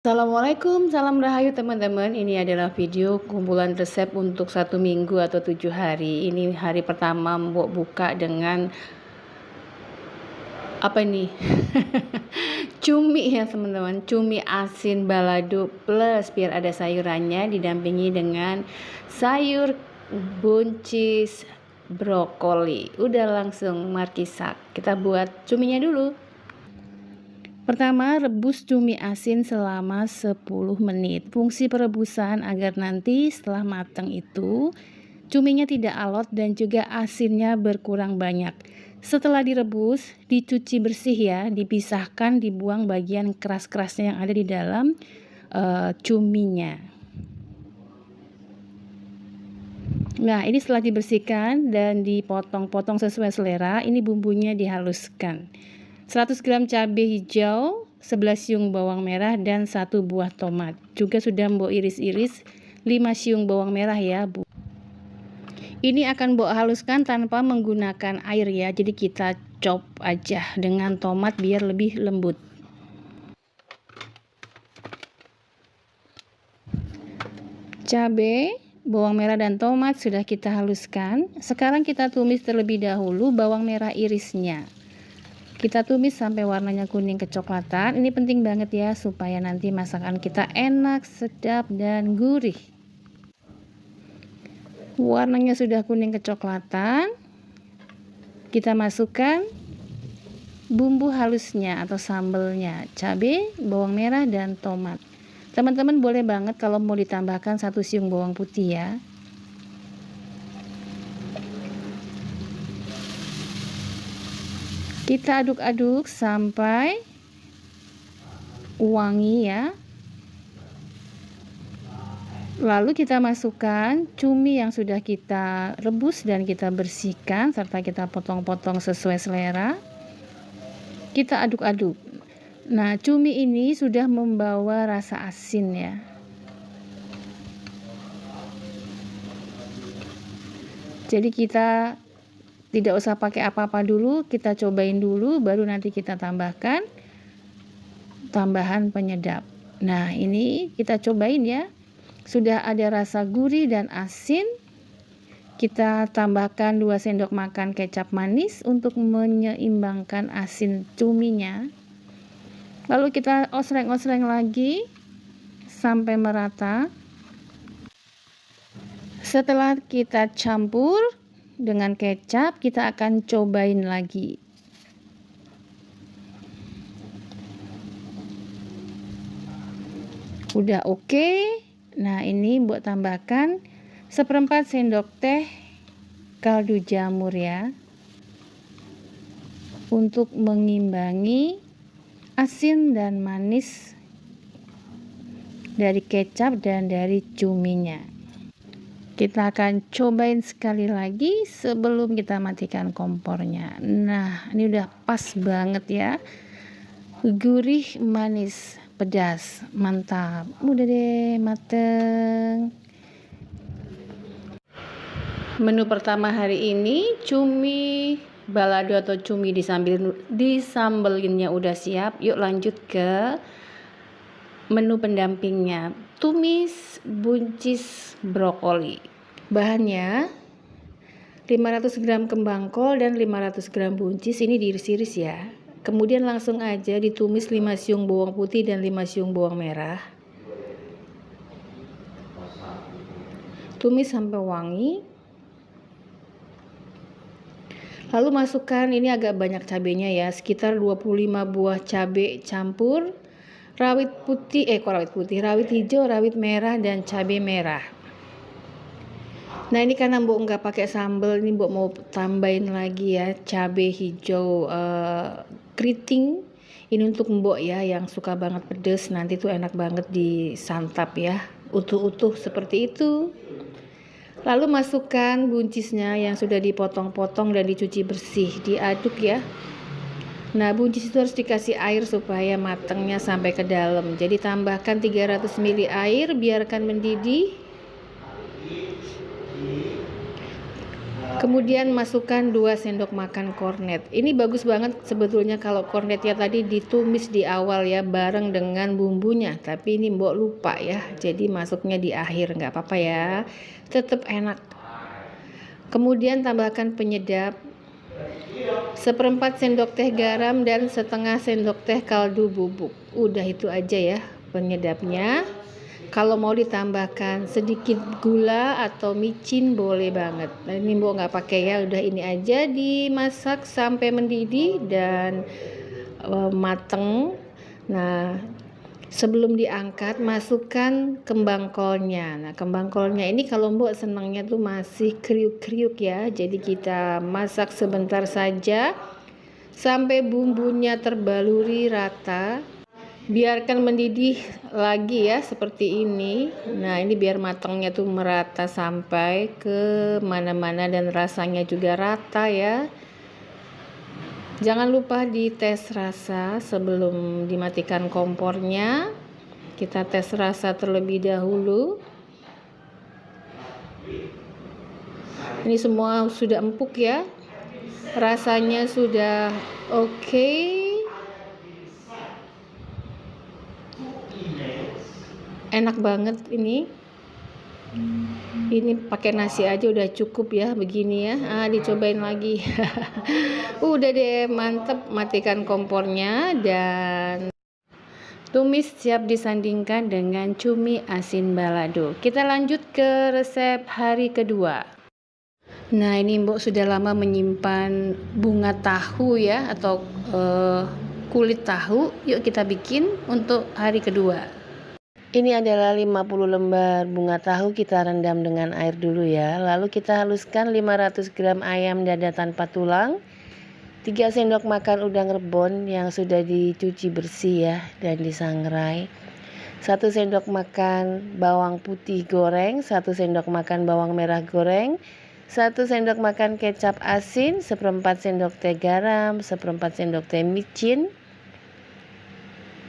Assalamualaikum, salam rahayu teman-teman. Ini adalah video kumpulan resep untuk 1 minggu atau 7 hari. Ini hari pertama Mbok buka dengan apa ini? Cumi ya teman-teman, cumi asin balado plus biar ada sayurannya didampingi dengan sayur buncis brokoli. Udah langsung markisak. Kita buat cuminya dulu. Pertama, rebus cumi asin selama 10 menit. Fungsi perebusan agar nanti setelah matang itu cuminya tidak alot dan juga asinnya berkurang banyak. Setelah direbus, dicuci bersih ya, dipisahkan, dibuang bagian keras-kerasnya yang ada di dalam cuminya. Nah, ini setelah dibersihkan dan dipotong-potong sesuai selera, ini bumbunya dihaluskan. 100 gram cabai hijau, 11 siung bawang merah, dan 1 buah tomat. Juga sudah Mbok iris-iris 5 siung bawang merah ya, Bu. Ini akan Mbok haluskan tanpa menggunakan air ya. Jadi kita chop aja dengan tomat biar lebih lembut. Cabai, bawang merah, dan tomat sudah kita haluskan. Sekarang kita tumis terlebih dahulu bawang merah irisnya. Kita tumis sampai warnanya kuning kecoklatan. Ini penting banget ya supaya nanti masakan kita enak, sedap, dan gurih. Warnanya sudah kuning kecoklatan. Kita masukkan bumbu halusnya atau sambelnya, cabai, bawang merah, dan tomat. Teman-teman boleh banget kalau mau ditambahkan 1 siung bawang putih ya. Kita aduk-aduk sampai wangi ya. Lalu kita masukkan cumi yang sudah kita rebus dan kita bersihkan serta kita potong-potong sesuai selera. Kita aduk-aduk. Nah, cumi ini sudah membawa rasa asin ya. Jadi kita tidak usah pakai apa-apa dulu, kita cobain dulu, baru nanti kita tambahkan tambahan penyedap. Nah, ini kita cobain ya. Sudah ada rasa gurih dan asin. Kita tambahkan 2 sendok makan kecap manis untuk menyeimbangkan asin cuminya. Lalu kita osreng-osreng lagi sampai merata. Setelah kita campur dengan kecap, kita akan cobain lagi. Udah oke. Nah, ini buat tambahkan 1/4 sendok teh kaldu jamur ya, untuk mengimbangi asin dan manis dari kecap dan dari cuminya. Kita akan cobain sekali lagi sebelum kita matikan kompornya. Nah, ini udah pas banget ya. Gurih, manis, pedas, mantap. Udah deh, mateng. Menu pertama hari ini cumi balado atau cumi disambelinnya udah siap. Yuk lanjut ke menu pendampingnya. Tumis buncis brokoli. Bahannya 500 gram kembang kol dan 500 gram buncis, ini diiris-iris ya. Kemudian langsung aja ditumis 5 siung bawang putih dan 5 siung bawang merah. Tumis sampai wangi. Lalu masukkan, ini agak banyak cabenya ya, sekitar 25 buah cabai campur, rawit hijau, rawit merah, dan cabai merah. Nah, ini karena Mbok nggak pakai sambal, ini Mbok mau tambahin lagi ya cabai hijau keriting. Ini untuk Mbok ya yang suka banget pedes, nanti tuh enak banget disantap ya, utuh-utuh seperti itu. Lalu masukkan buncisnya yang sudah dipotong-potong dan dicuci bersih, diaduk ya. Nah, buncis itu harus dikasih air supaya matangnya sampai ke dalam. Jadi tambahkan 300 ml air, biarkan mendidih. Kemudian masukkan 2 sendok makan kornet. Ini bagus banget sebetulnya kalau kornetnya tadi ditumis di awal ya, bareng dengan bumbunya. Tapi ini Mbok lupa ya, jadi masuknya di akhir, nggak apa-apa ya. Tetap enak. Kemudian tambahkan penyedap, 1/4 sendok teh garam dan setengah sendok teh kaldu bubuk. Udah itu aja ya penyedapnya. Kalau mau ditambahkan sedikit gula atau micin boleh banget. Nah, ini Mbok nggak pakai ya, udah ini aja dimasak sampai mendidih dan mateng. Nah, sebelum diangkat masukkan kembang kolnya. Nah, kembang kolnya ini kalau Mbok senangnya tuh masih kriuk-kriuk ya. Jadi kita masak sebentar saja sampai bumbunya terbaluri rata. Biarkan mendidih lagi ya seperti ini. Nah, ini biar matangnya tuh merata sampai ke mana-mana dan rasanya juga rata ya. Jangan lupa dites rasa sebelum dimatikan kompornya. Kita tes rasa terlebih dahulu. Ini semua sudah empuk ya. Rasanya sudah oke. Enak banget ini pakai nasi aja udah cukup ya begini ya. Dicobain lagi. Udah deh, mantep. Matikan kompornya dan tumis siap disandingkan dengan cumi asin balado. Kita lanjut ke resep hari kedua. Nah, ini Mbok sudah lama menyimpan bunga tahu ya, atau kulit tahu. Yuk kita bikin untuk hari kedua. Ini adalah 50 lembar bunga tahu, kita rendam dengan air dulu ya. Lalu kita haluskan 500 gram ayam dada tanpa tulang, 3 sendok makan udang rebon yang sudah dicuci bersih ya dan disangrai, 1 sendok makan bawang putih goreng, 1 sendok makan bawang merah goreng, 1 sendok makan kecap asin, 1/4 sendok teh garam, 1/4 sendok teh micin,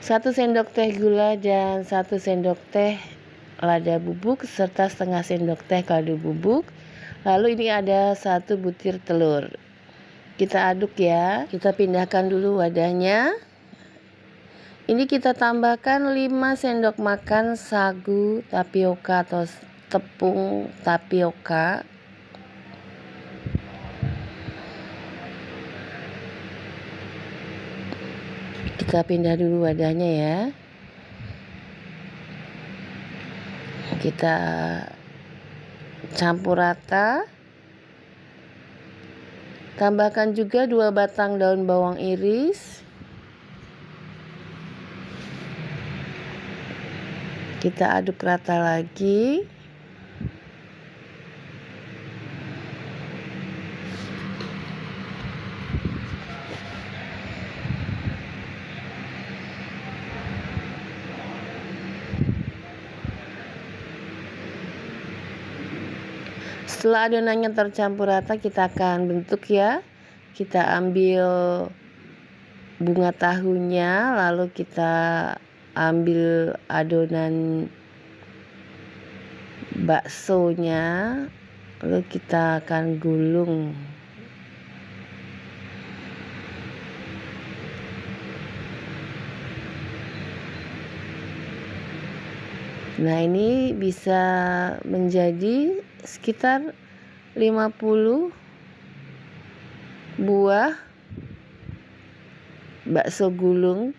1 sendok teh gula dan 1 sendok teh lada bubuk serta setengah sendok teh kaldu bubuk. Lalu ini ada 1 butir telur. Kita aduk ya. Kita pindahkan dulu wadahnya. Ini kita tambahkan 5 sendok makan sagu tapioka atau tepung tapioka. Kita pindah dulu wadahnya ya. Kita campur rata. Tambahkan juga 2 batang daun bawang iris. Kita aduk rata lagi. Setelah adonannya tercampur rata, kita akan bentuk ya. Kita ambil bunga tahunya, lalu kita ambil adonan baksonya, lalu kita akan gulung. Nah, ini bisa menjadi sekitar 50 buah bakso gulung,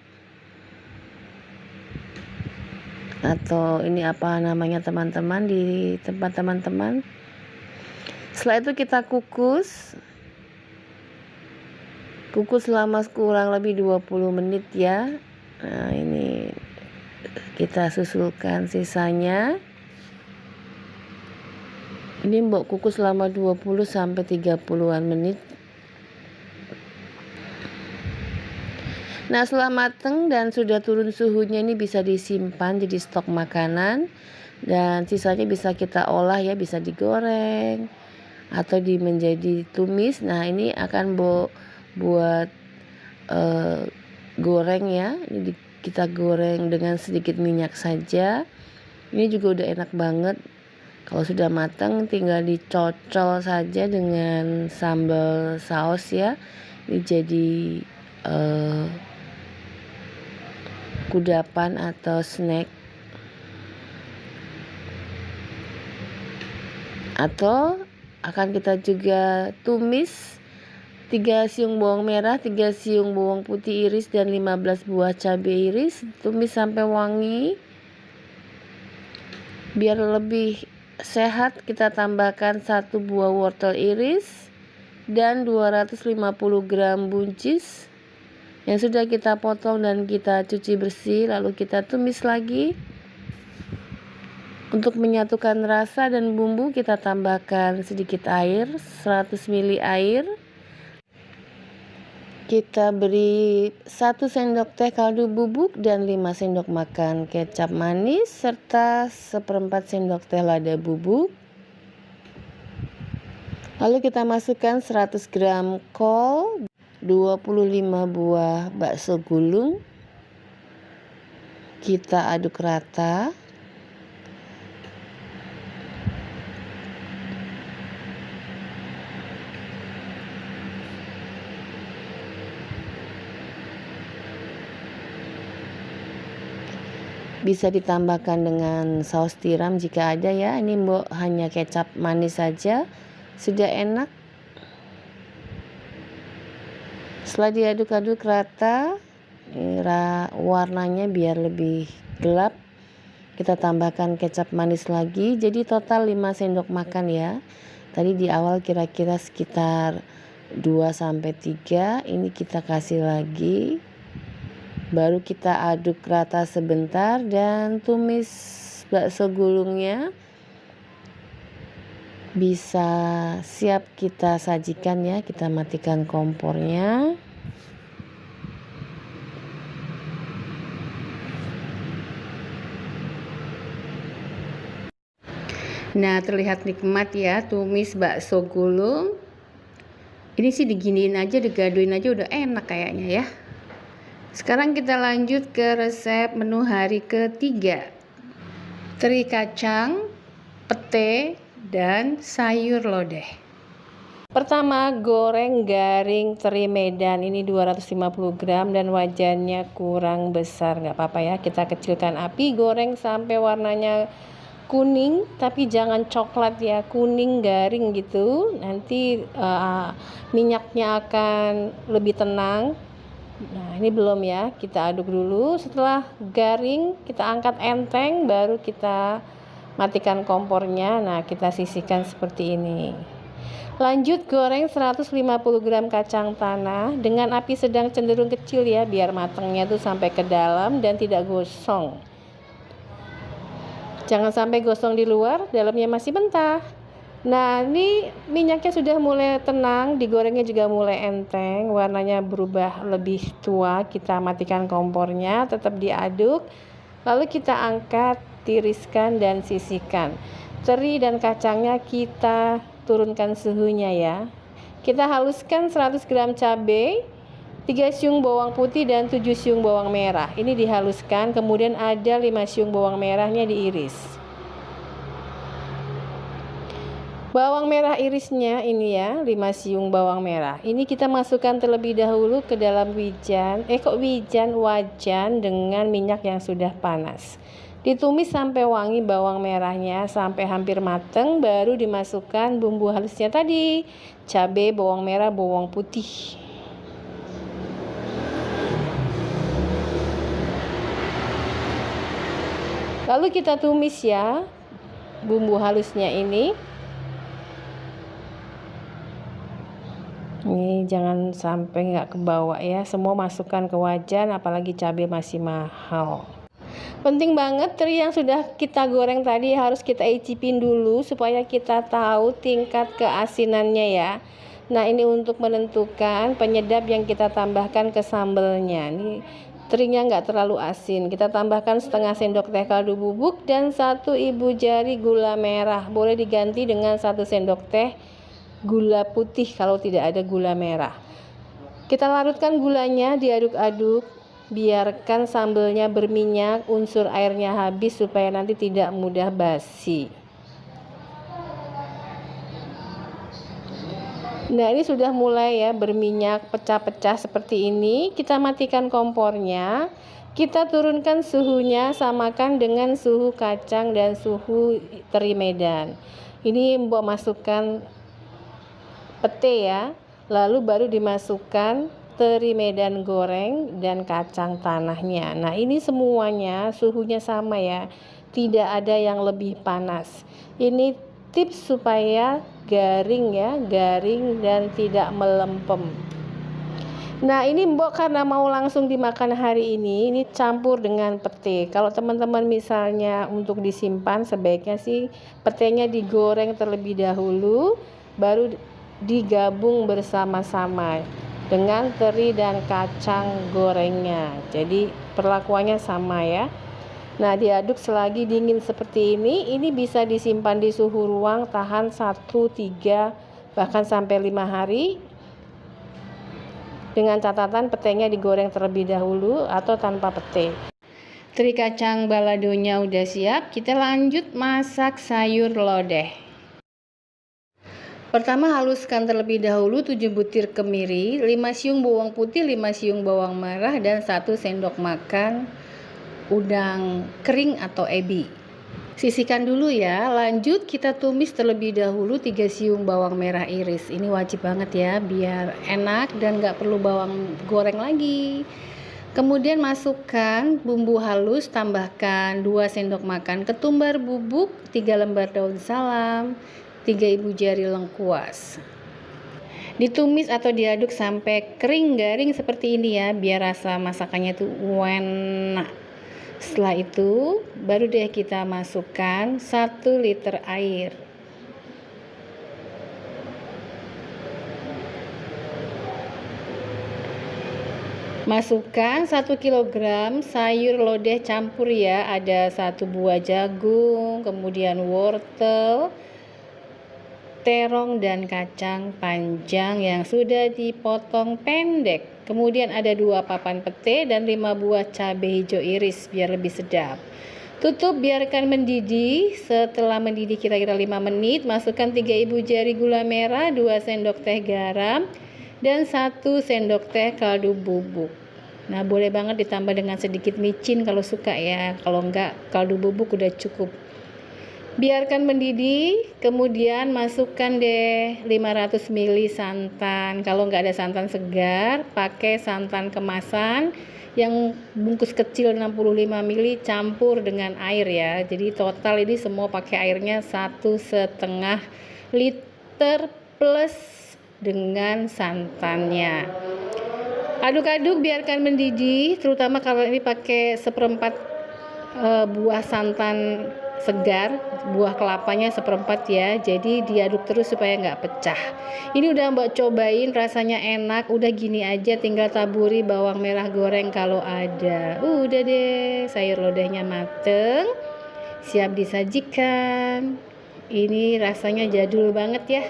atau ini apa namanya teman-teman di tempat teman-teman. Setelah itu kita kukus selama kurang lebih 20 menit ya. Nah, ini kita susulkan sisanya. Ini Mbok kukus selama 20 sampai 30-an menit. Nah, setelah mateng dan sudah turun suhunya, ini bisa disimpan jadi stok makanan, dan sisanya bisa kita olah ya, bisa digoreng atau menjadi tumis. Nah, ini akan buat goreng ya. Ini kita goreng dengan sedikit minyak saja. Ini juga udah enak banget. Kalau sudah matang tinggal dicocol saja dengan sambal saus ya. Ini jadi kudapan atau snack. Atau akan kita juga tumis 3 siung bawang merah, 3 siung bawang putih iris, dan 15 buah cabai iris. Tumis sampai wangi. Biar lebih sehat kita tambahkan 1 buah wortel iris dan 250 gram buncis yang sudah kita potong dan kita cuci bersih. Lalu kita tumis lagi. Untuk menyatukan rasa dan bumbu kita tambahkan sedikit air, 100 ml air. Kita beri 1 sendok teh kaldu bubuk dan 5 sendok makan kecap manis serta 1/4 sendok teh lada bubuk. Lalu kita masukkan 100 gram kol, 25 buah bakso gulung. Kita aduk rata. Bisa ditambahkan dengan saus tiram jika ada ya. Ini hanya kecap manis saja sudah enak. Setelah diaduk-aduk rata, warnanya biar lebih gelap, kita tambahkan kecap manis lagi. Jadi total 5 sendok makan ya. Tadi di awal kira-kira sekitar 2-3. Ini kita kasih lagi. Baru kita aduk rata sebentar dan tumis bakso gulungnya. Bisa siap kita sajikan ya. Kita matikan kompornya. Nah, terlihat nikmat ya tumis bakso gulung. Ini sih diginiin aja, digaduin aja udah enak kayaknya ya. Sekarang kita lanjut ke resep menu hari ketiga. Teri kacang, pete, dan sayur lodeh. Pertama, goreng garing teri Medan. Ini 250 gram dan wajannya kurang besar. Nggak apa-apa ya, kita kecilkan api. Goreng sampai warnanya kuning, tapi jangan coklat ya, kuning garing gitu. Nanti minyaknya akan lebih tenang. Nah, ini belum ya, kita aduk dulu. Setelah garing, kita angkat enteng, baru kita matikan kompornya. Nah, kita sisihkan seperti ini. Lanjut goreng 150 gram kacang tanah dengan api sedang cenderung kecil ya, biar matangnya tuh sampai ke dalam dan tidak gosong. Jangan sampai gosong di luar, dalamnya masih mentah. Nah, ini minyaknya sudah mulai tenang, digorengnya juga mulai enteng, warnanya berubah lebih tua. Kita matikan kompornya, tetap diaduk. Lalu kita angkat, tiriskan dan sisihkan. Teri dan kacangnya kita turunkan suhunya ya. Kita haluskan 100 gram cabai, 3 siung bawang putih dan 7 siung bawang merah. Ini dihaluskan, kemudian ada 5 siung bawang merahnya diiris. Bawang merah irisnya ini ya, 5 siung bawang merah. Ini kita masukkan terlebih dahulu ke dalam wajan dengan minyak yang sudah panas. Ditumis sampai wangi bawang merahnya sampai hampir matang, baru dimasukkan bumbu halusnya tadi. Cabai, bawang merah, bawang putih. Lalu kita tumis ya bumbu halusnya ini. Ini jangan sampai nggak kebawa ya, semua masukkan ke wajan, apalagi cabai masih mahal. Penting banget teri yang sudah kita goreng tadi harus kita icipin dulu supaya kita tahu tingkat keasinannya ya. Nah, ini untuk menentukan penyedap yang kita tambahkan ke sambelnya. Ini terinya nggak terlalu asin, kita tambahkan setengah sendok teh kaldu bubuk dan 1 ibu jari gula merah. Boleh diganti dengan 1 sendok teh gula putih kalau tidak ada gula merah. Kita larutkan gulanya, diaduk-aduk, biarkan sambelnya berminyak, unsur airnya habis supaya nanti tidak mudah basi. Nah, ini sudah mulai ya berminyak, pecah-pecah seperti ini. Kita matikan kompornya. Kita turunkan suhunya, samakan dengan suhu kacang dan suhu teri Medan. Ini Mbok masukkan pete ya. Lalu baru dimasukkan teri Medan goreng dan kacang tanahnya. Nah, ini semuanya suhunya sama ya. Tidak ada yang lebih panas. Ini tips supaya garing ya, garing dan tidak melempem. Nah, ini Mbok karena mau langsung dimakan hari ini campur dengan pete. Kalau teman-teman misalnya untuk disimpan, sebaiknya sih petenya digoreng terlebih dahulu, baru digabung bersama-sama dengan teri dan kacang gorengnya. Jadi perlakuannya sama ya. Nah, diaduk selagi dingin seperti ini bisa disimpan di suhu ruang tahan 1, 3, bahkan sampai 5 hari. Dengan catatan petenya digoreng terlebih dahulu atau tanpa pete. Teri kacang baladonya udah siap, kita lanjut masak sayur lodeh. Pertama haluskan terlebih dahulu 7 butir kemiri, 5 siung bawang putih, 5 siung bawang merah, dan 1 sendok makan udang kering atau ebi. Sisihkan dulu ya. Lanjut kita tumis terlebih dahulu 3 siung bawang merah iris. Ini wajib banget ya biar enak dan gak perlu bawang goreng lagi. Kemudian masukkan bumbu halus, tambahkan 2 sendok makan ketumbar bubuk, 3 lembar daun salam, 3 ibu jari lengkuas. Ditumis atau diaduk sampai kering garing seperti ini ya, biar rasa masakannya tuh enak. Setelah itu baru deh kita masukkan 1 liter air. Masukkan 1 kg sayur lodeh campur ya, ada 1 buah jagung, kemudian wortel, terong dan kacang panjang yang sudah dipotong pendek. Kemudian ada 2 papan pete dan 5 buah cabai hijau iris biar lebih sedap. Tutup, biarkan mendidih. Setelah mendidih kira-kira 5 menit, masukkan 3 ibu jari gula merah, 2 sendok teh garam, dan 1 sendok teh kaldu bubuk. Nah, boleh banget ditambah dengan sedikit micin kalau suka ya. Kalau enggak, kaldu bubuk udah cukup. Biarkan mendidih, kemudian masukkan deh 500 ml santan. Kalau nggak ada santan segar, pakai santan kemasan yang bungkus kecil 65 ml, campur dengan air ya. Jadi total ini semua pakai airnya 1,5 liter plus dengan santannya. Aduk-aduk, biarkan mendidih, terutama kalau ini pakai 1/4 buah santan segar, buah kelapanya 1/4 ya, jadi diaduk terus supaya nggak pecah. Ini udah Mbak cobain, rasanya enak. Udah gini aja, tinggal taburi bawang merah goreng kalau ada. Udah deh, sayur lodehnya mateng, siap disajikan. Ini rasanya jadul banget ya.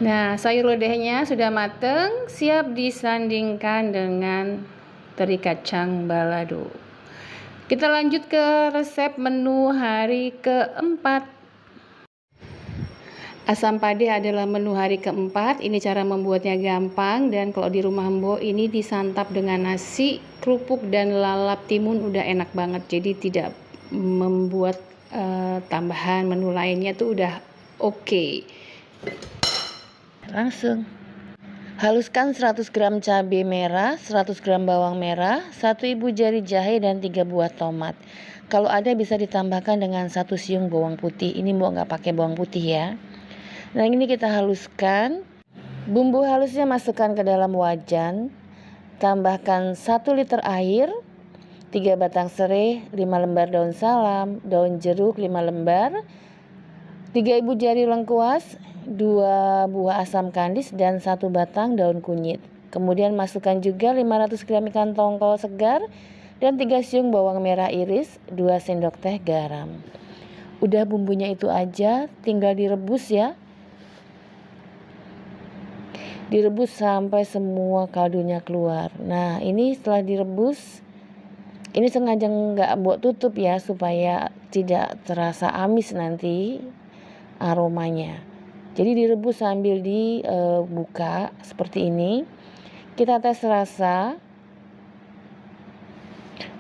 Nah, sayur lodehnya sudah mateng, siap disandingkan dengan teri kacang balado. Kita lanjut ke resep menu hari keempat. Asam pade adalah menu hari keempat. Ini cara membuatnya gampang, dan kalau di rumah Mbok ini disantap dengan nasi, kerupuk dan lalap timun udah enak banget. Jadi tidak membuat tambahan menu lainnya tuh udah oke. Langsung. Haluskan 100 gram cabai merah, 100 gram bawang merah, 1 ibu jari jahe, dan 3 buah tomat. Kalau ada bisa ditambahkan dengan 1 siung bawang putih. Ini Mbok nggak pakai bawang putih ya. Nah, ini kita haluskan. Bumbu halusnya masukkan ke dalam wajan. Tambahkan 1 liter air, 3 batang serai, 5 lembar daun salam, daun jeruk 5 lembar, 3 ibu jari lengkuas, 2 buah asam kandis, dan 1 batang daun kunyit. Kemudian masukkan juga 500 gram ikan tongkol segar dan 3 siung bawang merah iris, 2 sendok teh garam. Udah bumbunya itu aja, tinggal direbus ya. Direbus sampai semua kaldunya keluar. Nah, ini setelah direbus, ini sengaja nggak Mbok tutup ya supaya tidak terasa amis nanti aromanya. Jadi direbus sambil dibuka seperti ini. Kita tes rasa.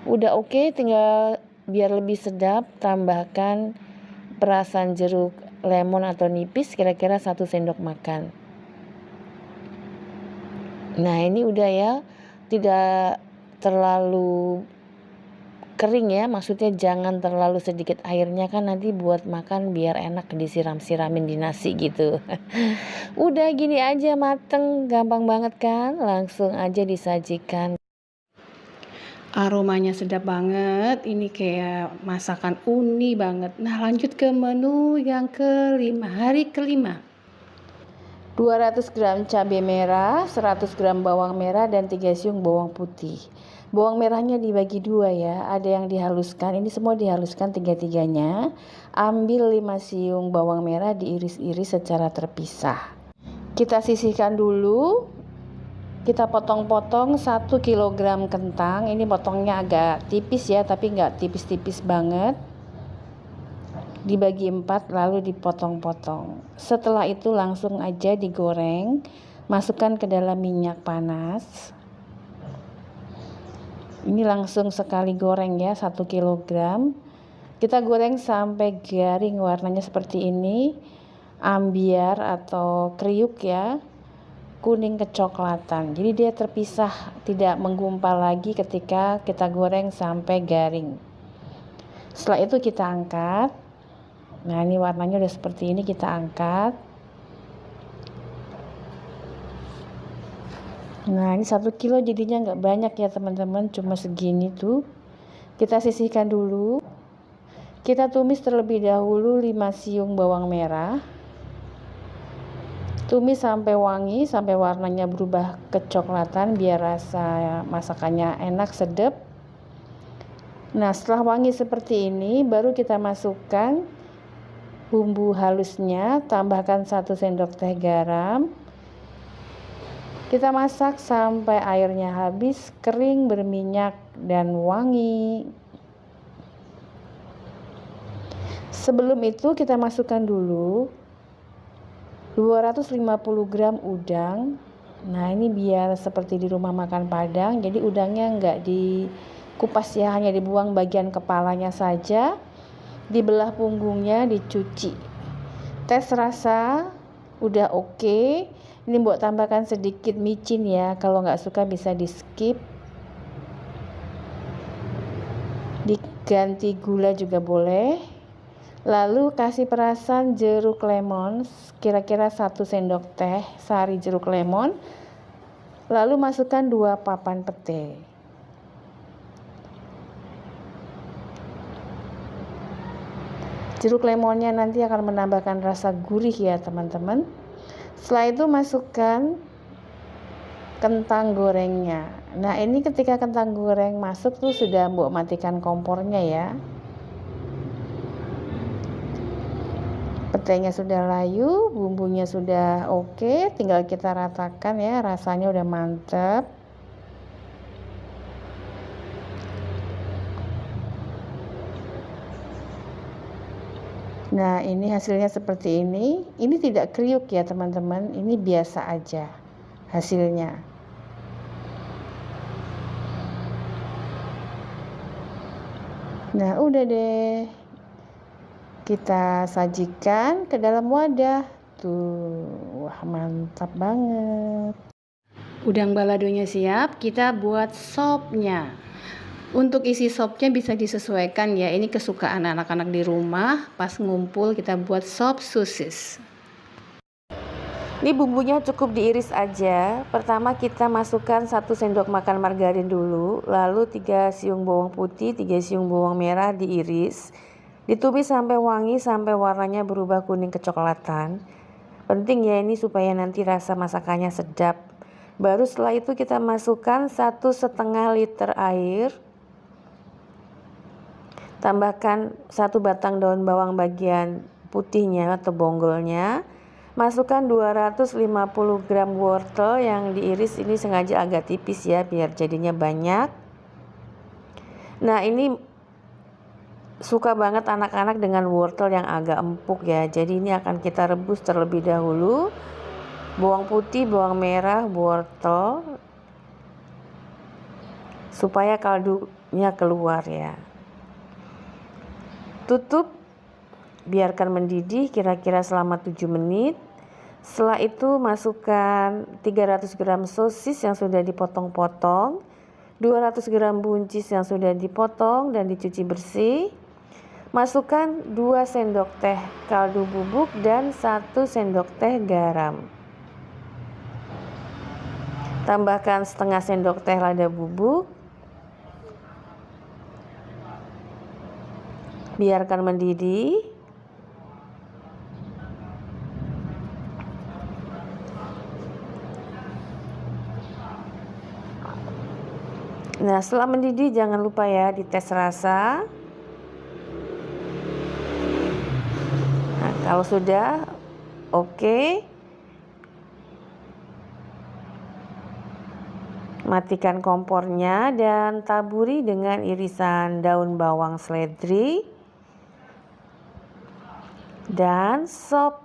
Udah oke, tinggal biar lebih sedap tambahkan perasan jeruk lemon atau nipis kira-kira 1 sendok makan. Nah, ini udah ya, tidak terlalu kering ya, maksudnya jangan terlalu sedikit airnya, kan nanti buat makan biar enak disiram-siramin di nasi gitu. Udah gini aja mateng, gampang banget kan, langsung aja disajikan. Aromanya sedap banget, ini kayak masakan uni banget. Nah, lanjut ke menu yang kelima, hari kelima. 200 gram cabai merah, 100 gram bawang merah, dan 3 siung bawang putih. Bawang merahnya dibagi 2 ya, ada yang dihaluskan, ini semua dihaluskan 3-3-nya. Ambil 5 siung bawang merah diiris-iris secara terpisah. Kita sisihkan dulu. Kita potong-potong 1 kg kentang, ini potongnya agak tipis ya, tapi nggak tipis-tipis banget. Dibagi 4 lalu dipotong-potong. Setelah itu langsung aja digoreng, masukkan ke dalam minyak panas. Ini langsung sekali goreng ya, 1 kg. Kita goreng sampai garing warnanya seperti ini, ambiar atau kriuk ya, kuning kecoklatan. Jadi dia terpisah, tidak menggumpal lagi ketika kita goreng sampai garing. Setelah itu kita angkat. Nah, ini warnanya udah seperti ini, kita angkat. Nah, ini 1 kilo jadinya nggak banyak ya teman-teman, cuma segini tuh. Kita sisihkan dulu. Kita tumis terlebih dahulu 5 siung bawang merah. Tumis sampai wangi, sampai warnanya berubah kecoklatan biar rasa masakannya enak, sedap. Nah, setelah wangi seperti ini, baru kita masukkan bumbu halusnya, tambahkan 1 sendok teh garam. Kita masak sampai airnya habis, kering, berminyak, dan wangi. Sebelum itu kita masukkan dulu 250 gram udang. Nah, ini biar seperti di rumah makan Padang, jadi udangnya nggak dikupas ya, hanya dibuang bagian kepalanya saja. Dibelah punggungnya, dicuci. Tes rasa udah oke. Ini buat tambahkan sedikit micin ya, kalau nggak suka bisa di skip. Diganti gula juga boleh. Lalu kasih perasan jeruk lemon, kira-kira 1 sendok teh sari jeruk lemon. Lalu masukkan 2 papan pete. Jeruk lemonnya nanti akan menambahkan rasa gurih ya teman-teman. Setelah itu masukkan kentang gorengnya. Nah, ini ketika kentang goreng masuk tuh sudah mbok matikan kompornya ya. Petenya sudah layu, bumbunya sudah oke, tinggal kita ratakan ya, rasanya udah mantep. Nah, ini hasilnya seperti ini. Ini tidak kriuk ya teman-teman, ini biasa aja hasilnya. Nah, udah deh. Kita sajikan ke dalam wadah. Tuh, wah mantap banget. Udang baladonya siap, kita buat sopnya. Untuk isi sopnya bisa disesuaikan ya, ini kesukaan anak-anak di rumah. Pas ngumpul kita buat sop sosis. Ini bumbunya cukup diiris aja. Pertama kita masukkan 1 sendok makan margarin dulu, lalu 3 siung bawang putih, 3 siung bawang merah diiris. Ditumis sampai wangi, sampai warnanya berubah kuning kecoklatan. Penting ya ini supaya nanti rasa masakannya sedap. Baru setelah itu kita masukkan 1,5 liter air. Tambahkan 1 batang daun bawang bagian putihnya atau bonggolnya. Masukkan 250 gram wortel yang diiris, ini sengaja agak tipis ya biar jadinya banyak. Nah, ini suka banget anak-anak dengan wortel yang agak empuk ya. Jadi ini akan kita rebus terlebih dahulu. Bawang putih, bawang merah, wortel, supaya kaldunya keluar ya. Tutup, biarkan mendidih kira-kira selama 7 menit. Setelah itu masukkan 300 gram sosis yang sudah dipotong-potong, 200 gram buncis yang sudah dipotong dan dicuci bersih. Masukkan 2 sendok teh kaldu bubuk dan 1 sendok teh garam. Tambahkan setengah sendok teh lada bubuk. Biarkan mendidih. Nah, setelah mendidih jangan lupa ya dites rasa. Nah, kalau sudah oke, matikan kompornya dan taburi dengan irisan daun bawang seledri dan sop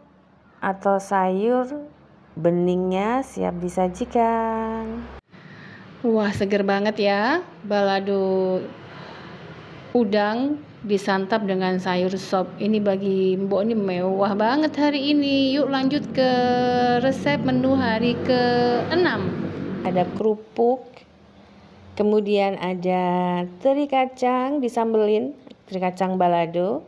atau sayur beningnya siap disajikan. Wah, seger banget ya. Balado udang disantap dengan sayur sop. Ini bagi Mbok ini mewah banget hari ini. Yuk lanjut ke resep menu hari ke-6. Ada kerupuk, kemudian ada teri kacang disambelin, teri kacang balado,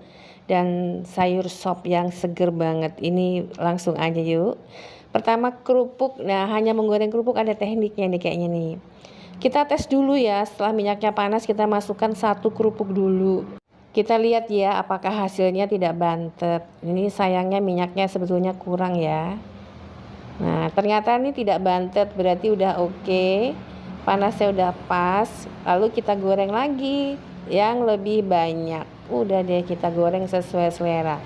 dan sayur sop yang seger banget. Ini langsung aja yuk. Pertama kerupuk, nah hanya menggoreng kerupuk ada tekniknya nih kayaknya nih. Kita tes dulu ya, setelah minyaknya panas kita masukkan 1 kerupuk dulu. Kita lihat ya apakah hasilnya tidak bantet. Ini sayangnya minyaknya sebetulnya kurang ya. Nah ternyata ini tidak bantet, berarti udah oke. Panasnya udah pas. Lalu kita goreng lagi yang lebih banyak. Udah deh kita goreng sesuai selera.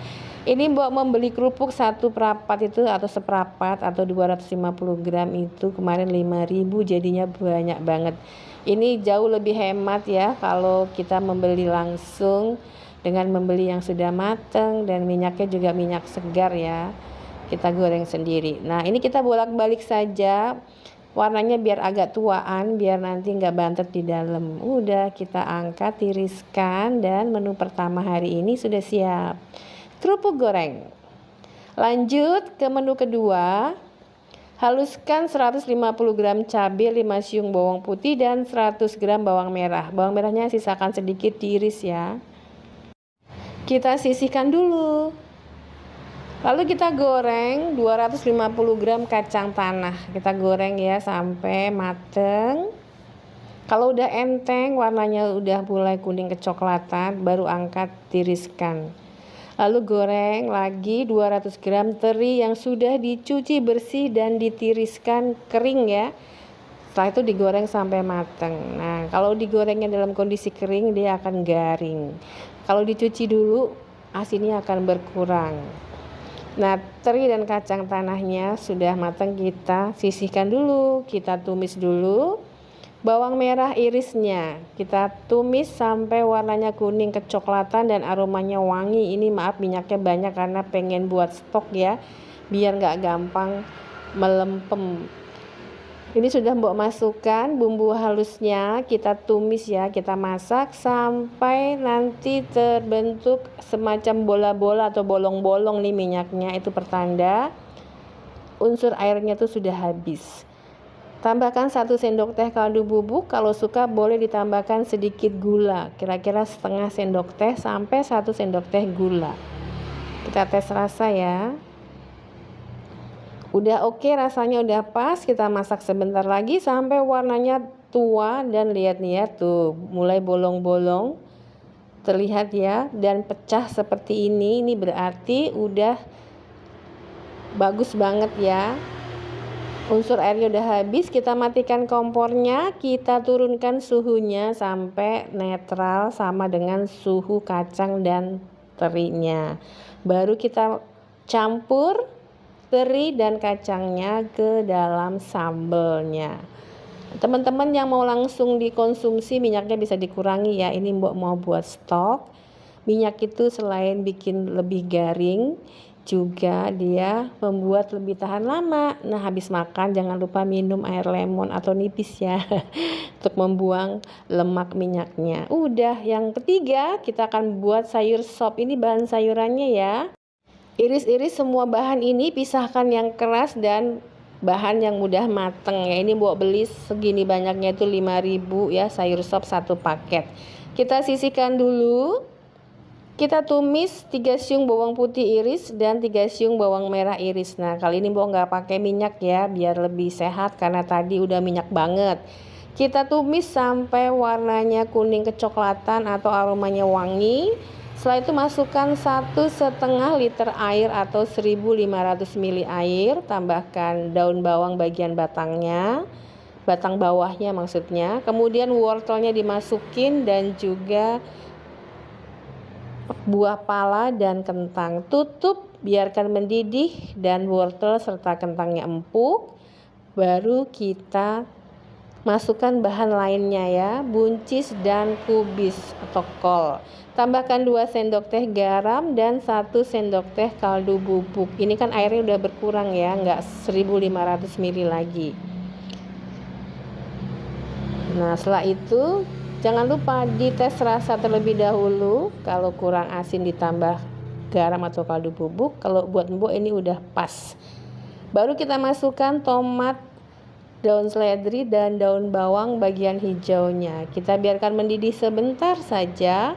Ini Mbok membeli kerupuk 1 perapat itu atau seperapat atau 250 gram itu kemarin 5.000, jadinya banyak banget. Ini jauh lebih hemat ya kalau kita membeli langsung dengan membeli yang sudah mateng dan minyaknya juga minyak segar ya. Kita goreng sendiri. Nah ini kita bolak-balik saja. Warnanya biar agak tuaan, biar nanti nggak bantet di dalam. Udah kita angkat, tiriskan, dan menu pertama hari ini sudah siap. Kerupuk goreng. Lanjut ke menu kedua. Haluskan 150 gram cabai, 5 siung bawang putih, dan 100 gram bawang merah. Bawang merahnya sisakan sedikit, diiris ya. Kita sisihkan dulu. Lalu kita goreng 250 gram kacang tanah. Kita goreng ya sampai mateng. Kalau udah enteng, warnanya udah mulai kuning kecoklatan, baru angkat, tiriskan. Lalu goreng lagi 200 gram teri yang sudah dicuci bersih dan ditiriskan kering ya. Setelah itu digoreng sampai mateng. Nah, kalau digorengnya dalam kondisi kering dia akan garing. Kalau dicuci dulu asinnya akan berkurang. Nah, teri dan kacang tanahnya sudah matang, kita sisihkan dulu, kita tumis dulu. Bawang merah irisnya kita tumis sampai warnanya kuning kecoklatan dan aromanya wangi. Ini maaf minyaknya banyak karena pengen buat stok ya, biar nggak gampang melempem. Ini sudah Mbok masukkan bumbu halusnya, kita tumis ya, kita masak sampai nanti terbentuk semacam bola-bola atau bolong-bolong nih minyaknya. Itu pertanda unsur airnya tuh sudah habis. Tambahkan 1 sendok teh kaldu bubuk, kalau suka boleh ditambahkan sedikit gula, kira-kira setengah sendok teh sampai 1 sendok teh gula. Kita tes rasa ya. Udah oke, rasanya udah pas, kita masak sebentar lagi sampai warnanya tua dan lihat nih ya tuh mulai bolong-bolong terlihat ya dan pecah seperti ini. Ini berarti udah bagus banget ya. Unsur airnya udah habis, kita matikan kompornya, kita turunkan suhunya sampai netral sama dengan suhu kacang dan terinya. Baru kita campur teri dan kacangnya ke dalam sambelnya. Teman-teman yang mau langsung dikonsumsi minyaknya bisa dikurangi ya, ini Mbok mau buat stok. Minyak itu selain bikin lebih garing, juga dia membuat lebih tahan lama. Nah, habis makan jangan lupa minum air lemon atau nipis ya untuk membuang lemak minyaknya. Udah, yang ketiga kita akan buat sayur sop. Ini bahan sayurannya ya. Iris-iris semua bahan ini, pisahkan yang keras dan bahan yang mudah mateng ya. Ini buat beli segini banyaknya itu 5.000 ya, sayur sop 1 paket. Kita sisihkan dulu. Kita tumis 3 siung bawang putih iris dan 3 siung bawang merah iris. Nah, kali ini Mbok nggak pakai minyak ya, biar lebih sehat karena tadi udah minyak banget. Kita tumis sampai warnanya kuning kecoklatan atau aromanya wangi. Setelah itu masukkan 1,5 liter air atau 1.500 ml air. Tambahkan daun bawang bagian batangnya, batang bawahnya maksudnya. Kemudian wortelnya dimasukin dan juga buah pala dan kentang. Tutup, biarkan mendidih dan wortel serta kentangnya empuk. Baru kita masukkan bahan lainnya ya, buncis dan kubis atau kol. Tambahkan 2 sendok teh garam dan 1 sendok teh kaldu bubuk. Ini kan airnya udah berkurang ya, nggak 1.500 ml lagi. Nah, setelah itu jangan lupa dites rasa terlebih dahulu. Kalau kurang asin ditambah garam atau kaldu bubuk. Kalau buat Mbok ini udah pas. Baru kita masukkan tomat, daun seledri dan daun bawang bagian hijaunya. Kita biarkan mendidih sebentar saja.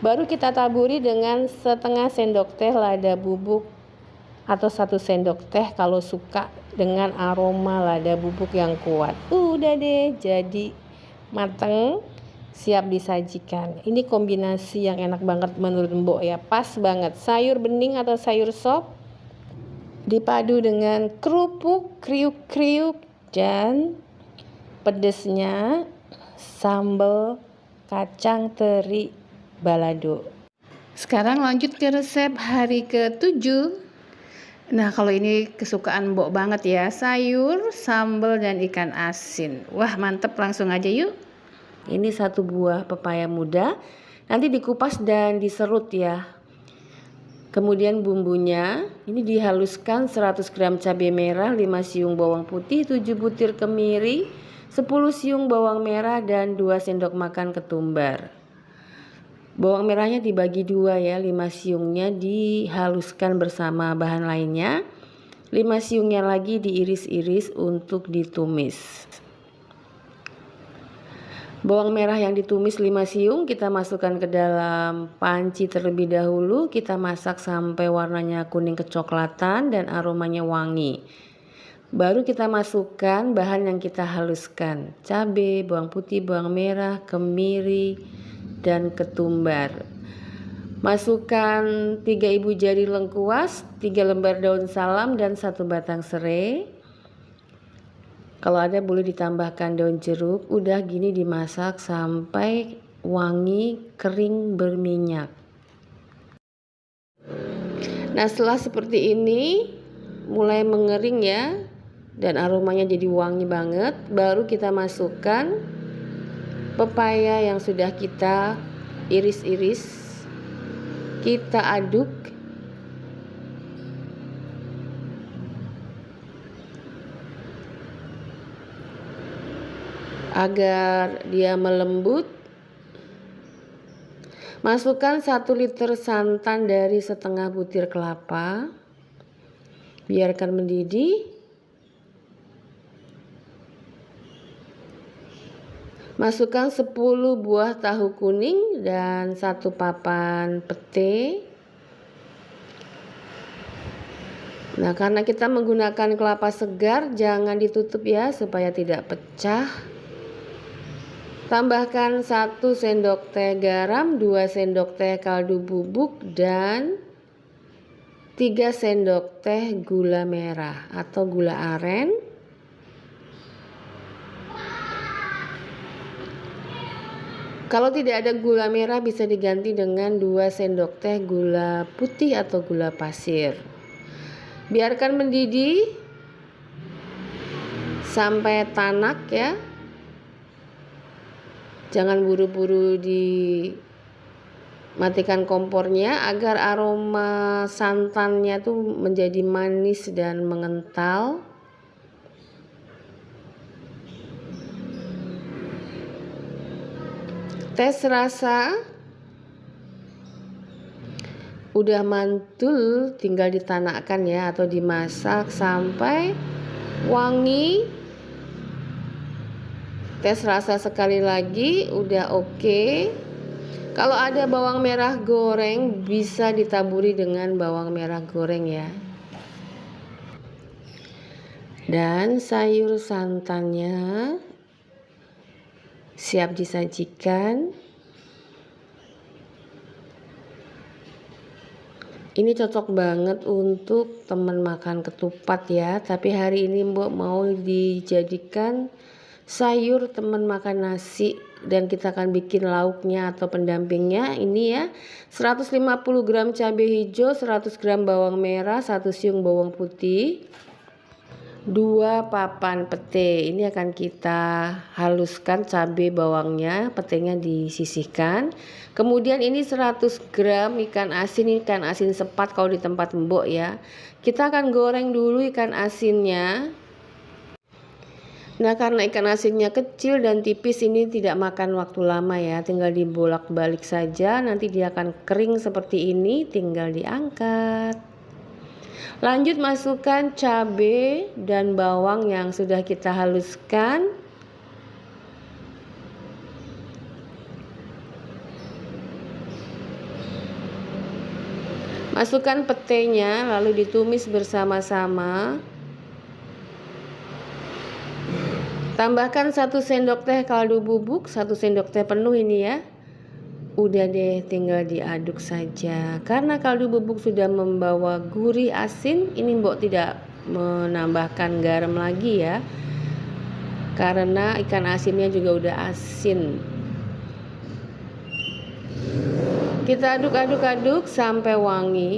Baru kita taburi dengan setengah sendok teh lada bubuk atau 1 sendok teh kalau suka dengan aroma lada bubuk yang kuat. Udah deh, jadi mateng, siap disajikan. Ini kombinasi yang enak banget menurut Mbok ya, pas banget. Sayur bening atau sayur sop dipadu dengan kerupuk kriuk-kriuk dan pedesnya sambal kacang teri balado. Sekarang lanjut ke resep hari ke-7. Nah, kalau ini kesukaan Mbok banget ya, sayur, sambal dan ikan asin. Wah, mantep, langsung aja yuk. Ini 1 buah pepaya muda, nanti dikupas dan diserut ya. Kemudian bumbunya, ini dihaluskan 100 gram cabai merah, 5 siung bawang putih, 7 butir kemiri, 10 siung bawang merah dan 2 sendok makan ketumbar. Bawang merahnya dibagi 2 ya, 5 siungnya dihaluskan bersama bahan lainnya. 5 siungnya lagi diiris-iris untuk ditumis. Bawang merah yang ditumis 5 siung kita masukkan ke dalam panci terlebih dahulu. Kita masak sampai warnanya kuning kecoklatan dan aromanya wangi. Baru kita masukkan bahan yang kita haluskan. Cabai, bawang putih, bawang merah, kemiri, dan ketumbar. Masukkan 3 ibu jari lengkuas, 3 lembar daun salam dan 1 batang serai. Kalau ada boleh ditambahkan daun jeruk. Udah gini dimasak sampai wangi, kering, berminyak. Nah, setelah seperti ini mulai mengering ya dan aromanya jadi wangi banget, baru kita masukkan pepaya yang sudah kita iris-iris. Kita aduk agar dia melembut. Masukkan 1 liter santan dari setengah butir kelapa. Biarkan mendidih. Masukkan 10 buah tahu kuning dan 1 papan pete. Nah, karena kita menggunakan kelapa segar, jangan ditutup ya supaya tidak pecah. Tambahkan 1 sendok teh garam, 2 sendok teh kaldu bubuk, dan 3 sendok teh gula merah atau gula aren. Kalau tidak ada gula merah bisa diganti dengan 2 sendok teh gula putih atau gula pasir. Biarkan mendidih sampai tanak ya. Jangan buru-buru matikan kompornya agar aroma santannya tuh menjadi manis dan mengental. Tes rasa udah mantul, tinggal ditanakkan ya, atau dimasak sampai wangi. Tes rasa sekali lagi, udah oke. Kalau ada bawang merah goreng bisa ditaburi dengan bawang merah goreng ya. Dan sayur santannya siap disajikan. Ini cocok banget untuk teman makan ketupat ya. Tapi hari ini Mbok mau dijadikan sayur teman makan nasi. Dan kita akan bikin lauknya atau pendampingnya. Ini ya, 150 gram cabai hijau, 100 gram bawang merah, 1 siung bawang putih, 2 papan pete. Ini akan kita haluskan cabai bawangnya, petenya disisihkan. Kemudian ini 100 gram ikan asin sepat kalau di tempat Mbok ya. Kita akan goreng dulu ikan asinnya. Nah, karena ikan asinnya kecil dan tipis, ini tidak makan waktu lama ya, tinggal dibolak-balik saja, nanti dia akan kering seperti ini, tinggal diangkat. Lanjut masukkan cabai dan bawang yang sudah kita haluskan. Masukkan petenya lalu ditumis bersama-sama. Tambahkan 1 sendok teh kaldu bubuk, 1 sendok teh penuh ini ya. Udah deh, tinggal diaduk saja. Karena kaldu bubuk sudah membawa gurih asin, ini Mbok tidak menambahkan garam lagi ya. Karena ikan asinnya juga udah asin. Kita aduk-aduk-aduk sampai wangi.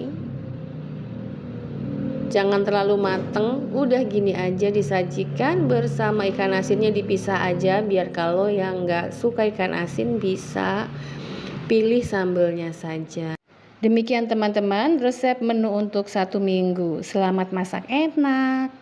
Jangan terlalu mateng, udah gini aja disajikan bersama ikan asinnya, dipisah aja biar kalau yang nggak suka ikan asin bisa pilih sambelnya saja. Demikian teman-teman resep menu untuk 1 minggu. Selamat masak enak.